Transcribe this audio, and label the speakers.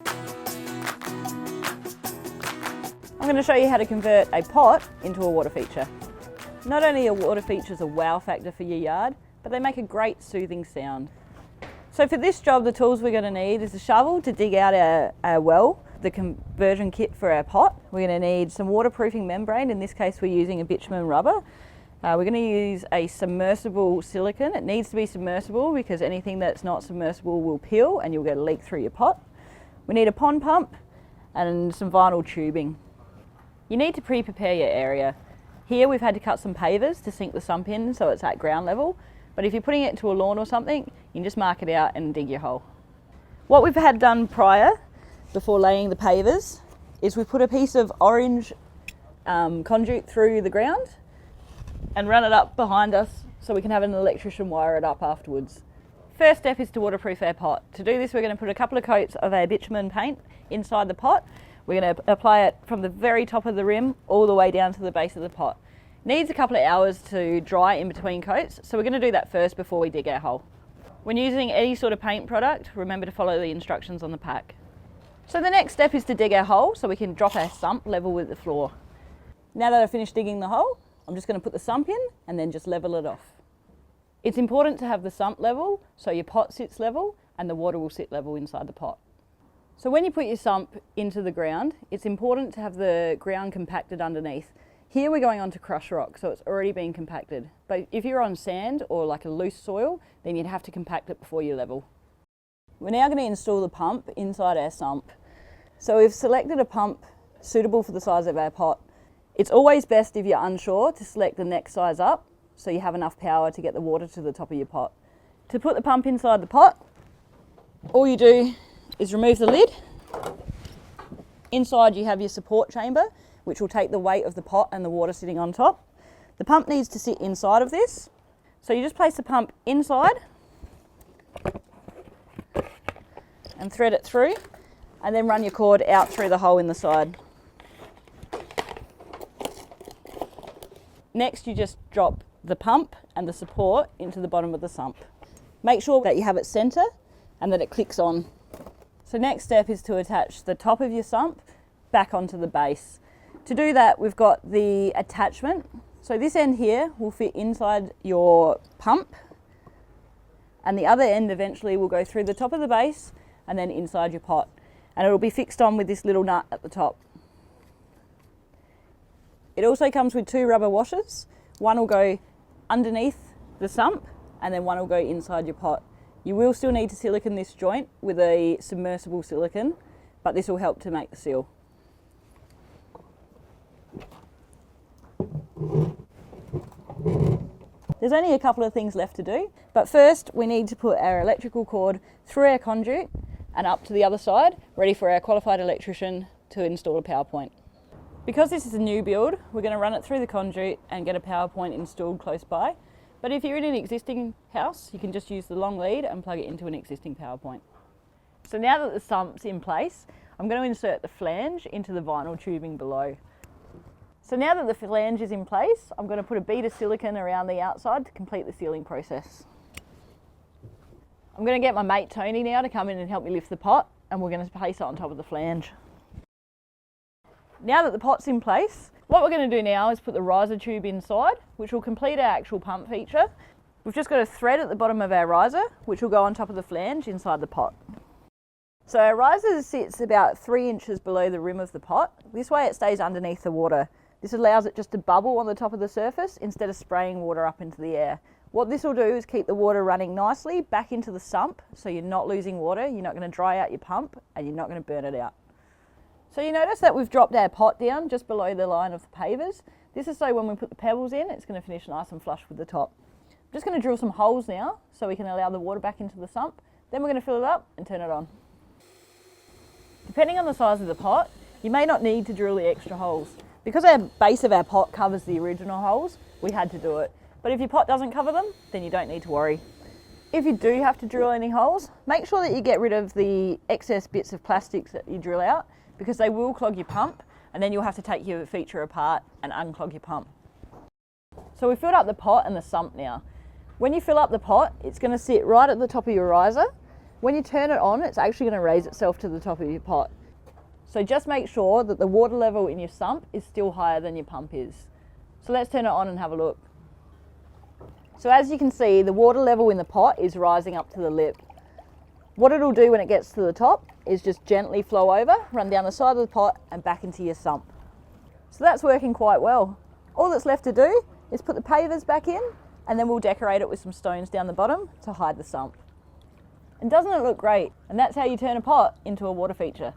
Speaker 1: I'm going to show you how to convert a pot into a water feature. Not only are water features a wow factor for your yard, but they make a great soothing sound. So for this job, the tools we're going to need is a shovel to dig out our well, the conversion kit for our pot. We're going to need some waterproofing membrane. In this case, we're using a bitumen rubber. We're going to use a submersible silicone. It needs to be submersible because anything that's not submersible will peel and you'll get a leak through your pot. We need a pond pump and some vinyl tubing. You need to pre-prepare your area. Here we've had to cut some pavers to sink the sump in so it's at ground level, but if you're putting it into a lawn or something, you can just mark it out and dig your hole. What we've had done prior, before laying the pavers, is we put a piece of orange conduit through the ground and run it up behind us so we can have an electrician wire it up afterwards. First step is to waterproof our pot. To do this, we're going to put a couple of coats of our bitumen paint inside the pot. We're going to apply it from the very top of the rim all the way down to the base of the pot. It needs a couple of hours to dry in between coats, so we're going to do that first before we dig our hole. When using any sort of paint product, remember to follow the instructions on the pack. So the next step is to dig our hole so we can drop our sump level with the floor. Now that I've finished digging the hole, I'm just going to put the sump in and then just level it off. It's important to have the sump level so your pot sits level and the water will sit level inside the pot. So when you put your sump into the ground, it's important to have the ground compacted underneath. Here we're going on to crushed rock, so it's already been compacted. But if you're on sand or like a loose soil, then you'd have to compact it before you level. We're now going to install the pump inside our sump. So we've selected a pump suitable for the size of our pot. It's always best, if you're unsure, to select the next size up so you have enough power to get the water to the top of your pot. To put the pump inside the pot, all you do is remove the lid. Inside you have your support chamber, which will take the weight of the pot and the water sitting on top. The pump needs to sit inside of this. So you just place the pump inside and thread it through, and then run your cord out through the hole in the side. Next, you just drop the pump and the support into the bottom of the sump. Make sure that you have it centre and that it clicks on. So next step is to attach the top of your sump back onto the base. To do that, we've got the attachment. So this end here will fit inside your pump, and the other end eventually will go through the top of the base and then inside your pot. And it will be fixed on with this little nut at the top. It also comes with 2 rubber washers. One will go underneath the sump and then one will go inside your pot. You will still need to silicone this joint with a submersible silicone, but this will help to make the seal. There's only a couple of things left to do, but first we need to put our electrical cord through our conduit and up to the other side, ready for our qualified electrician to install a power point. Because this is a new build, we're going to run it through the conduit and get a power point installed close by. But if you're in an existing house, you can just use the long lead and plug it into an existing power point. So now that the sump's in place, I'm going to insert the flange into the vinyl tubing below. So now that the flange is in place, I'm going to put a bead of silicone around the outside to complete the sealing process. I'm going to get my mate Tony now to come in and help me lift the pot, and we're going to place it on top of the flange. Now that the pot's in place, what we're going to do now is put the riser tube inside, which will complete our actual pump feature. We've just got a thread at the bottom of our riser, which will go on top of the flange inside the pot. So our riser sits about 3 inches below the rim of the pot. This way it stays underneath the water. This allows it just to bubble on the top of the surface instead of spraying water up into the air. What this will do is keep the water running nicely back into the sump, so you're not losing water, you're not going to dry out your pump, and you're not going to burn it out. So you notice that we've dropped our pot down just below the line of the pavers. This is so when we put the pebbles in, it's going to finish nice and flush with the top. I'm just going to drill some holes now so we can allow the water back into the sump. Then we're going to fill it up and turn it on. Depending on the size of the pot, you may not need to drill the extra holes. Because our base of our pot covers the original holes, we had to do it. But if your pot doesn't cover them, then you don't need to worry. If you do have to drill any holes, make sure that you get rid of the excess bits of plastics that you drill out, because they will clog your pump, and then you'll have to take your feature apart and unclog your pump. So we filled up the pot and the sump now. When you fill up the pot, it's going to sit right at the top of your riser, When you turn it on, it's actually going to raise itself to the top of your pot. So just make sure that the water level in your sump is still higher than your pump is. So let's turn it on and have a look. So as you can see, the water level in the pot is rising up to the lip. What it'll do when it gets to the top is just gently flow over, run down the side of the pot and back into your sump. So that's working quite well. All that's left to do is put the pavers back in, and then we'll decorate it with some stones down the bottom to hide the sump. And doesn't it look great? And that's how you turn a pot into a water feature.